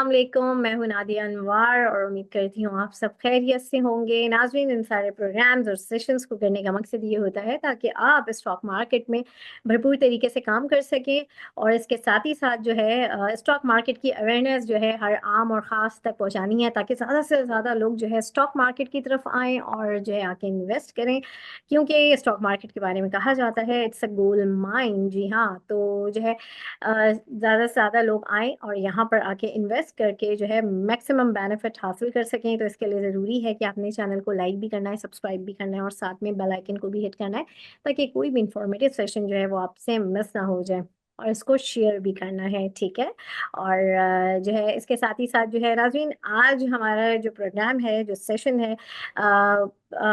अस्सलाम वालेकुम। मैं हूं नादिया अनवार और उम्मीद करती हूँ आप सब खैरियत से होंगे। नाज़रीन, इन सारे प्रोग्राम्स और सेशंस को करने का मकसद ये होता है ताकि आप स्टॉक मार्केट में भरपूर तरीके से काम कर सकें और इसके साथ ही साथ जो है स्टॉक मार्केट की अवेयरनेस जो है हर आम और ख़ास तक पहुँचानी है ताकि ज़्यादा से ज़्यादा लोग जो है स्टॉक मार्केट की तरफ आएँ और जो है आके इन्वेस्ट करें, क्योंकि स्टॉक मार्केट के बारे में कहा जाता है इट्स अ गोल्ड माइन। जी हाँ, तो जो है ज़्यादा से ज़्यादा लोग आएँ और यहाँ पर आके इन्वेस्ट करके जो है मैक्सिमम बेनिफिट हासिल कर सकें। तो इसके लिए ज़रूरी है कि आपने चैनल को लाइक भी करना है, सब्सक्राइब भी करना है और साथ में बेल आइकन को भी हिट करना है ताकि कोई भी इंफॉर्मेटिव सेशन जो है वो आपसे मिस ना हो जाए, और इसको शेयर भी करना है, ठीक है। और जो है इसके साथ ही साथ जो है नाज़रीन, आज हमारा जो प्रोग्राम है, जो सेशन है,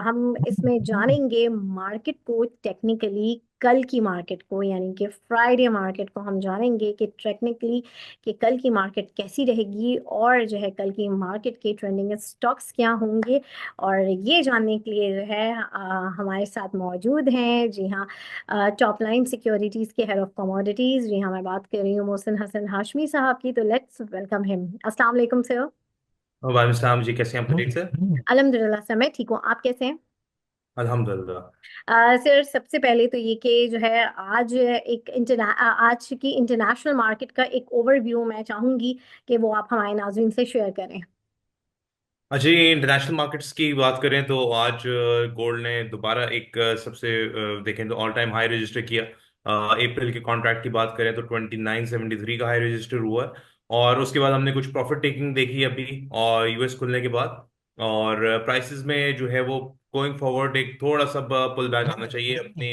हम इसमें जानेंगे मार्केट को टेक्निकली, कल की मार्केट को यानी कि फ्राइडे मार्केट को हम जानेंगे कि टेक्निकली कि कल की मार्केट कैसी रहेगी और जो है कल की मार्केट के ट्रेंडिंग स्टॉक्स क्या होंगे। और ये जानने के लिए जो है हमारे साथ मौजूद हैं, जी हाँ, टॉप लाइन सिक्योरिटीज़ के हेड ऑफ कमोडिटीज़। जी हाँ, मैं बात कर रही हूँ मोहसिन हसन हाशमी साहब की। तो लेट्स वेलकम हिम। अस्सलाम वालेकुम सर। वालेकुम सलाम जी, कैसे हैं आप? ठीक से। अल्हम्दुलिल्लाह सर, मैं ठीक हूँ, आप कैसे हैं? अल्हम्दुलिल्लाह। सर, सबसे पहले तो ये कि जो है आज की इंटरनेशनल मार्केट का एक ओवरव्यू मैं चाहूंगी कि वो आप हमारे नाज़रीन से शेयर करें। अच्छा, ये इंटरनेशनल मार्केट्स की बात करें तो आज गोल्ड ने दोबारा एक सबसे देखें तो ऑल टाइम हाई रजिस्टर किया। अप्रैल के कॉन्ट्रैक्ट की बात करें तो 2973 का हाई रजिस्टर हुआ है। और उसके बाद हमने कुछ प्रॉफिट टेकिंग देखी अभी और यूएस खुलने के बाद। और प्राइसेस में जो है वो गोइंग फॉरवर्ड एक थोड़ा सा पुल बैक आना चाहिए। अपने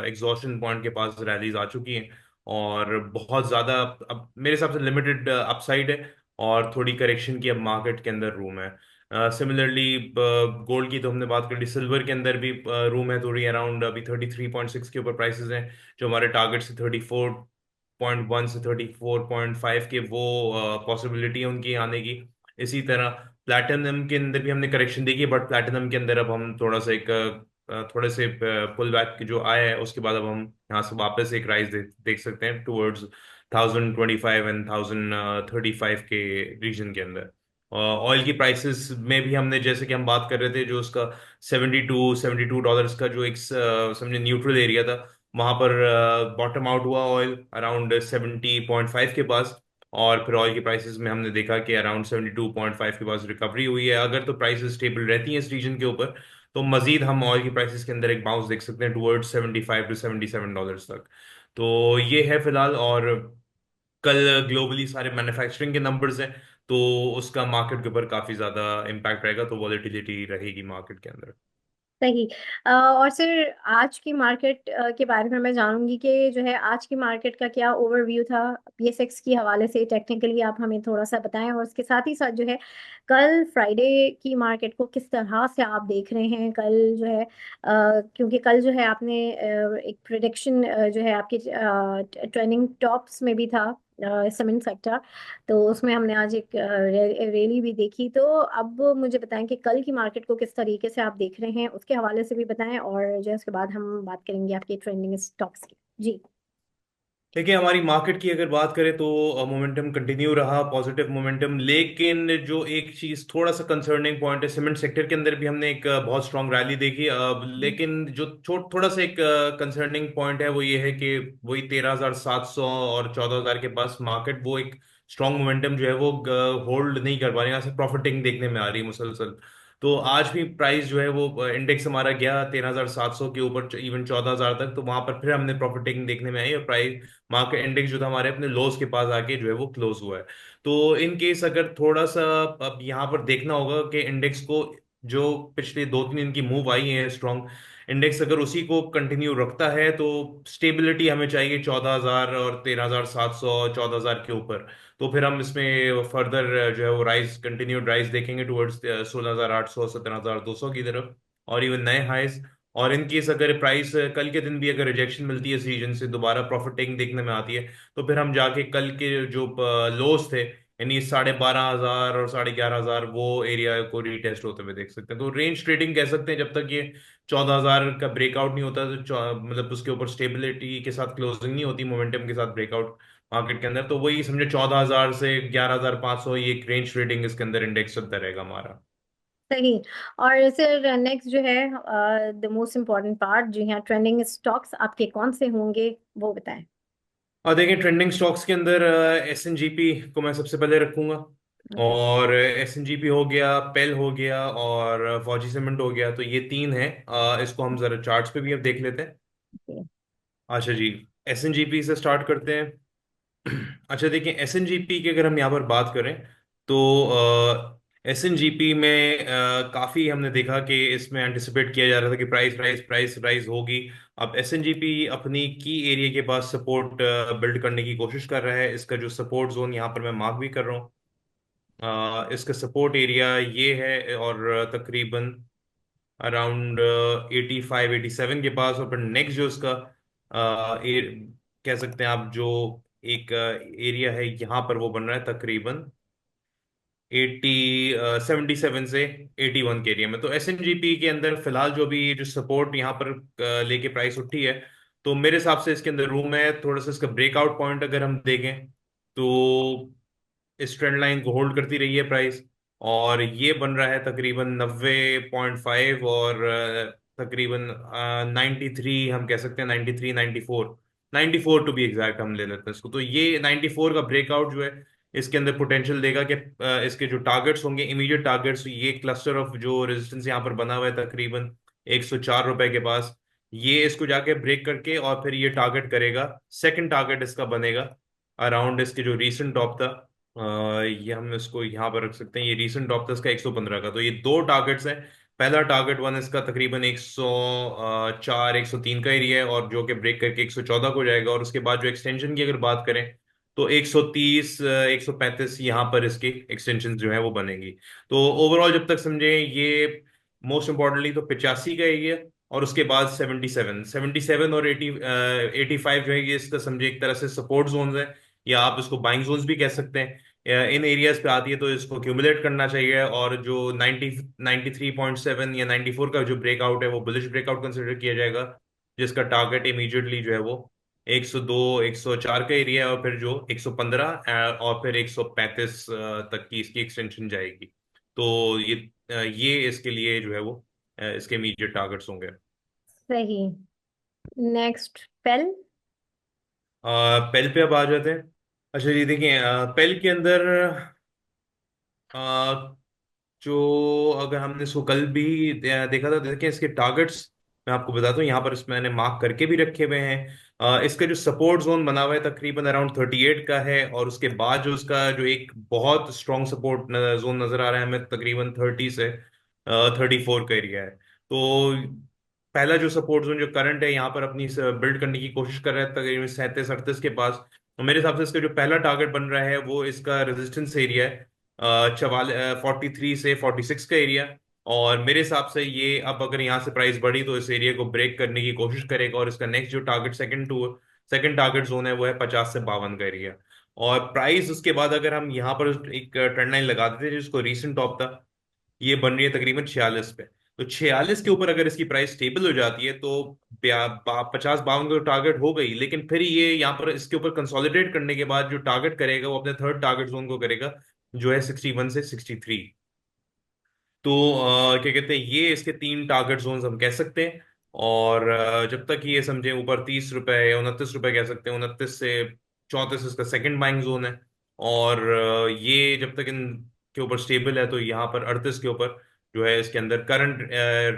एग्जॉशन पॉइंट के पास रैलीज आ चुकी हैं और बहुत ज़्यादा अब मेरे हिसाब से लिमिटेड अपसाइड है और थोड़ी करेक्शन की अब मार्केट के अंदर रूम है। सिमिलरली गोल्ड की तो हमने बात कर ली, सिल्वर के अंदर भी रूम है थोड़ी अराउंड अभी 33.6 के ऊपर प्राइसेस हैं, जो हमारे टारगेट से 34.1 से 34.5 के वो पॉसिबिलिटी है उनकी आने की। इसी तरह प्लैटिनम के अंदर भी हमने करेक्शन देखी है, बट प्लैटिनम के अंदर अब हम थोड़ा सा एक थोड़े से पुल बैक जो आया है उसके बाद अब हम यहाँ से वापस एक राइज देख सकते हैं टूवर्ड्स 1025 एंड 1035 के रीजन के अंदर। ऑयल की प्राइसेस में भी हमने जैसे कि हम बात कर रहे थे, जो उसका $72 का जो एक समझे न्यूट्रल एरिया था, वहां पर बॉटम आउट हुआ ऑयल अराउंड 70.5 के पास। और फिर ऑयल की प्राइसेस में हमने देखा कि अराउंड 72.5 के पास रिकवरी हुई है। अगर तो प्राइसेस स्टेबल रहती हैं इस रीजन के ऊपर तो मजीद हम ऑयल की प्राइसेस के अंदर एक बाउंस देख सकते हैं टुवर्ड्स $75 to $77 तक। तो ये है फिलहाल। और कल ग्लोबली सारे मैन्युफैक्चरिंग के नंबर्स हैं, तो उसका मार्केट के ऊपर काफी ज्यादा इम्पैक्ट रहेगा, तो वॉलेटिलिटी रहेगी मार्केट के अंदर। सही। और सर, आज की मार्केट के बारे में मैं जानूंगी कि जो है आज की मार्केट का क्या ओवरव्यू था पीएसएक्स की हवाले से, टेक्निकली आप हमें थोड़ा सा बताएं। और उसके साथ ही साथ जो है कल फ्राइडे की मार्केट को किस तरह से आप देख रहे हैं कल जो है, क्योंकि कल जो है आपने एक प्रिडिक्शन जो है आपकी ट्रेंडिंग टॉप्स में भी था सीमेंट सेक्टर, तो उसमें हमने आज एक रैली भी देखी। तो अब मुझे बताएं कि कल की मार्केट को किस तरीके से आप देख रहे हैं, उसके हवाले से भी बताएं और जो है उसके बाद हम बात करेंगे आपकी ट्रेंडिंग स्टॉक्स की। जी। देखिए, हमारी मार्केट की अगर बात करें तो मोमेंटम कंटिन्यू रहा, पॉजिटिव मोमेंटम। लेकिन जो एक चीज थोड़ा सा कंसर्निंग पॉइंट है, सीमेंट सेक्टर के अंदर भी हमने एक बहुत स्ट्रांग रैली देखी। लेकिन जो थोड़ा सा एक कंसर्निंग पॉइंट है वो ये है कि वही 13,700 और 14,000 के पास मार्केट वो एक स्ट्रांग मोमेंटम जो है वो होल्ड नहीं कर पा रही, यहाँ से प्रॉफिटिंग देखने में आ रही है मुसलसल। तो आज भी प्राइस जो है वो इंडेक्स हमारा गया 13,700 के ऊपर, इवन 14,000 तक, तो वहां पर फिर हमने प्रॉफिटिंग देखने में आई और प्राइस मार्केट इंडेक्स जो था हमारे अपने लोस के पास आके जो है वो क्लोज हुआ है। तो इन केस अगर थोड़ा सा अब यहाँ पर देखना होगा कि इंडेक्स को जो पिछले 2-3 दिन की मूव आई है स्ट्रॉन्ग, इंडेक्स अगर उसी को कंटिन्यू रखता है तो स्टेबिलिटी हमें चाहिए 14,000 और 13,700, 14,000 के ऊपर। तो फिर हम इसमें फर्दर जो है वो राइज, कंटिन्यूड राइज देखेंगे टुवर्ड्स 16,800, 17,200 की तरफ, और इवन नए हाइज। और इन केस अगर प्राइस कल के दिन भी अगर रिजेक्शन मिलती है इस रीजन से, दोबारा प्रॉफिट टेकिंग देखने में आती है, तो फिर हम जाके कल के जो लोस थे यानी 12,500 और 11,500 वो एरिया को रीटेस्ट होते हुए देख सकते हैं। तो रेंज ट्रेडिंग कह सकते हैं जब तक ये 14,000 का ब्रेकआउट नहीं होता, तो मतलब उसके ऊपर स्टेबिलिटी के साथ क्लोजिंग नहीं होती, मोमेंटम के साथ ब्रेकआउट मार्केट के अंदर। तो वही समझे 14,000 से 11,500, ये एक रेंज ट्रेडिंग इसके अंदर इंडेक्स चलता रहेगा हमारा। सही। और सर नेक्स्ट जो है द मोस्ट इम्पोर्टेंट पार्ट, जी हाँ, ट्रेंडिंग स्टॉक्स आपके कौन से होंगे वो बताएं। और देखिए ट्रेंडिंग स्टॉक्स के अंदर SNGP को मैं सबसे पहले रखूंगा। ओके। और SNGP हो गया, पेल हो गया, और फौजी सीमेंट हो गया। तो ये तीन है। इसको हम जरा चार्ट्स पे भी अब देख लेते हैं। अच्छा जी, SNGP से स्टार्ट करते हैं। अच्छा देखिए, SNGP की अगर हम यहाँ पर बात करें तो SNGP में काफी हमने देखा कि इसमें एंटिसिपेट किया जा रहा था कि प्राइस राइज होगी। अब SNGP अपनी की एरिया के पास सपोर्ट बिल्ड करने की कोशिश कर रहा है। इसका जो सपोर्ट जोन यहाँ पर मैं मार्क भी कर रहा हूँ, इसका सपोर्ट एरिया ये है, और तकरीबन अराउंड 85 87 के पास। और फिर नेक्स्ट जो उसका कह सकते हैं आप, जो एक एरिया है यहाँ पर, वो बन रहा है तकरीबन 77 से 81 के एरिया में। तो SNGP के अंदर फिलहाल जो भी जो सपोर्ट यहाँ पर लेके प्राइस उठी है, तो मेरे हिसाब से इसके अंदर रूम है थोड़ा सा। इसका ब्रेकआउट पॉइंट अगर हम देखें तो इस ट्रेंड लाइन को होल्ड करती रही है प्राइस। और ये बन रहा है तकरीबन 90.5, और तकरीबन 93, हम कह सकते हैं 93 94 टू बी एग्जैक्ट हम ले लेते हैं इसको। तो ये 94 का ब्रेकआउट जो है इसके अंदर पोटेंशियल देगा कि इसके जो टारगेट्स होंगे, इमीडिएट टारगेट्स, ये क्लस्टर ऑफ जो रेजिस्टेंस यहाँ पर बना हुआ है तकरीबन 104 रुपए के पास, ये इसको जाके ब्रेक करके और फिर ये टारगेट करेगा। सेकंड टारगेट इसका बनेगा अराउंड इसके जो रीसेंट टॉप था, ये हम इसको यहाँ पर रख सकते हैं। ये रीसेंट टॉप था इसका 115 का। तो ये दो टारगेट्स हैं। पहला टारगेट वन इसका तकरीबन 104 103 का एरिया है, और जो कि ब्रेक करके 114 को जाएगा। और उसके बाद जो एक्सटेंशन की अगर बात करें तो 130 135 यहाँ पर इसकी एक्सटेंशन जो है वो बनेगी। तो ओवरऑल जब तक समझे ये मोस्ट इंपॉर्टेंटली तो 85 का एरिया, और उसके बाद 77 और 85 जो है, ये इसका समझे एक तरह से सपोर्ट जोन है, या आप इसको बाइंग जोन्स भी कह सकते हैं। इन एरियाज पे आती है तो इसको क्यूमुलेट करना चाहिए। और जो 90 93.7 या 94 का जो ब्रेकआउट है वो बुलिश ब्रेकआउट कंसिडर किया जाएगा, जिसका टारगेट इमीडिएटली जो है वो 102 104 का एरिया है, और फिर जो 115 और फिर 135 तक की इसकी एक्सटेंशन जाएगी। तो ये इसके लिए जो है वो इसके इमीडिएट टारगेट्स होंगे। सही। नेक्स्ट पेल। पेल पे अब आ जाते हैं। अच्छा जी देखिए, पेल के अंदर अ, जो अगर हमने इसको कल भी देखा था, देखिए इसके टारगेट्स मैं आपको बताता हूँ। यहाँ पर इसमें मैंने मार्क करके भी रखे हुए हैं। इसका जो सपोर्ट जोन बना हुआ है तकरीबन अराउंड 38 का है, और उसके बाद जो उसका जो एक बहुत स्ट्रॉन्ग सपोर्ट जोन नजर आ रहा है हमें तकरीबन 30 से 34 का एरिया है। तो पहला जो सपोर्ट जोन जो करंट है यहाँ पर अपनी बिल्ड करने की कोशिश कर रहा है तकरीबन 37 38 के पास। तो मेरे हिसाब से इसका जो पहला टारगेट बन रहा है वो इसका रेजिस्टेंस एरिया है 43 से 46 का एरिया। और मेरे हिसाब से ये अब अगर यहाँ से प्राइस बढ़ी तो इस एरिया को ब्रेक करने की कोशिश करेगा। और इसका नेक्स्ट जो टारगेट सेकंड टारगेट जोन है वो है 50 से 52 का एरिया। और प्राइस उसके बाद अगर हम यहाँ पर एक ट्रेंड लाइन लगा देते हैं जिसको रीसेंट टॉप था, ये बन रही है तकरीबन 46 पे। तो 46 के ऊपर अगर इसकी प्राइस स्टेबल हो जाती है तो 50 52 का टारगेट हो गई। लेकिन फिर ये यहाँ पर इसके ऊपर कंसोलिडेट करने के बाद जो टारगेट करेगा वो अपने थर्ड टारगेट जोन को करेगा, जो है 61 से 63। तो क्या कहते हैं, ये इसके तीन टारगेट जोन्स हम कह सकते हैं। और जब तक ये समझे ऊपर 30 रुपए या 29 रुपए कह सकते हैं, 29 से 34 इसका सेकंड बाइंग जोन है। और ये जब तक इन के ऊपर स्टेबल है तो यहाँ पर 38 के ऊपर जो है इसके अंदर करंट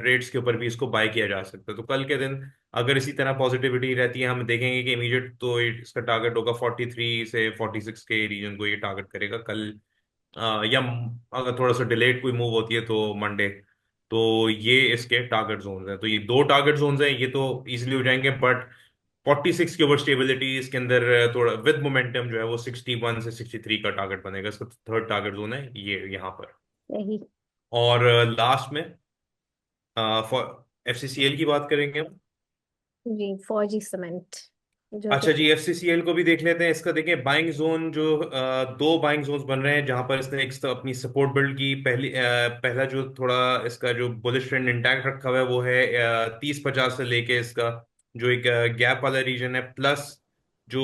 रेट्स के ऊपर भी इसको बाय किया जा सकता है। तो कल के दिन अगर इसी तरह पॉजिटिविटी रहती है, हम देखेंगे कि इमीडिएट तो इसका टारगेट होगा 43 से 46 के रीजन को ये टारगेट करेगा कल। या अगर थोड़ा सा डिलेड कोई मूव होती है तो मंडे। तो ये इसके टारगेट जोन्स हैं। तो ये दो टारगेट जोन्स हैं, ये तो इजीली हो जाएंगे। बट 46 के ऊपर स्टेबिलिटी इसके अंदर थोड़ा विद मोमेंटम जो है वो 61 से 63 का टारगेट बनेगा। इसका थर्ड टारगेट जोन है ये यहाँ पर। सही। और लास्ट में फॉर FCCL की बात करेंगे हम। जी, फौजी सीमेंट जो कि अच्छा जी, FCCL को भी देख लेते हैं। इसका देखिए बाइंग जोन जो दो बाइंग जोन्स बन रहे हैं जहां पर इसने एक अपनी सपोर्ट बिल्ड की। पहला जो थोड़ा इसका जो बुलिश ट्रेंड इंटैक्ट रखा हुआ है वो है 30 50 से लेके इसका जो एक गैप वाला रीजन है प्लस जो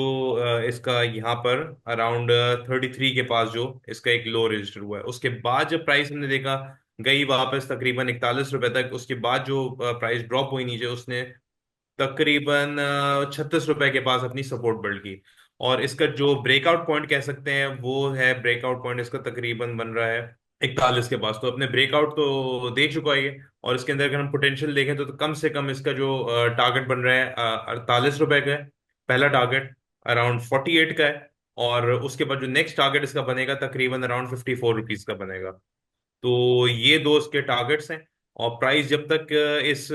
इसका यहाँ पर अराउंड 33 के पास जो इसका एक लो रजिस्टर हुआ है, उसके बाद जब प्राइस हमने देखा गई वापस तकरीबन 41 रुपए तक, उसके बाद जो प्राइस ड्रॉप हुई नीचे, उसने तकरीबन 36 रुपए के पास अपनी सपोर्ट बिल्ड की। और इसका जो ब्रेकआउट पॉइंट कह सकते हैं वो है, ब्रेकआउट पॉइंट इसका तकरीबन बन रहा है 41 के पास। तो अपने ब्रेकआउट तो दे चुका है ये। और इसके अंदर अगर हम पोटेंशियल देखें तो कम से कम इसका जो टारगेट बन रहा है 48 रुपए का है, पहला टारगेट अराउंड 48 का है। और उसके बाद जो नेक्स्ट टारगेट इसका बनेगा तकरीबन अराउंड 54 रुपीज का बनेगा। तो ये दो इसके टारगेट्स हैं। और प्राइस जब तक इस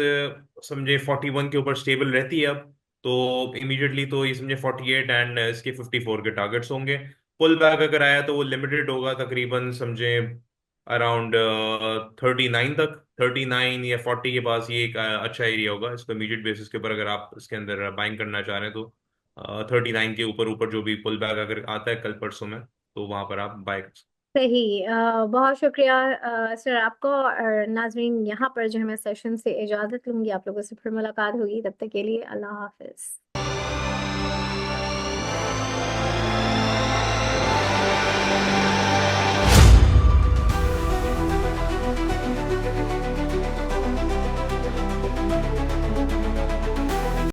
समझे 41 के ऊपर स्टेबल रहती है अब, तो इमीडिएटली तो ये समझे 48 एंड इसके 54 के टारगेट्स होंगे। पुल बैक अगर आया तो वो लिमिटेड होगा तकरीबन समझे अराउंड 39 तक, 39 या 40 के पास। ये एक अच्छा एरिया होगा इसको इमीडिएट बेसिस के ऊपर अगर आप इसके अंदर बाइंग करना चाह रहे हैं तो। 39 के ऊपर ऊपर जो भी पुल बैक अगर आता है कल परसों में, तो वहां पर आप बाय कर सकते सही। बहुत शुक्रिया सर आपको। और नाजरीन, यहाँ पर जो है मैं सेशन से इजाज़त लूंगी, आप लोगों से फिर मुलाकात होगी, तब तक के लिए अल्लाह हाफिज।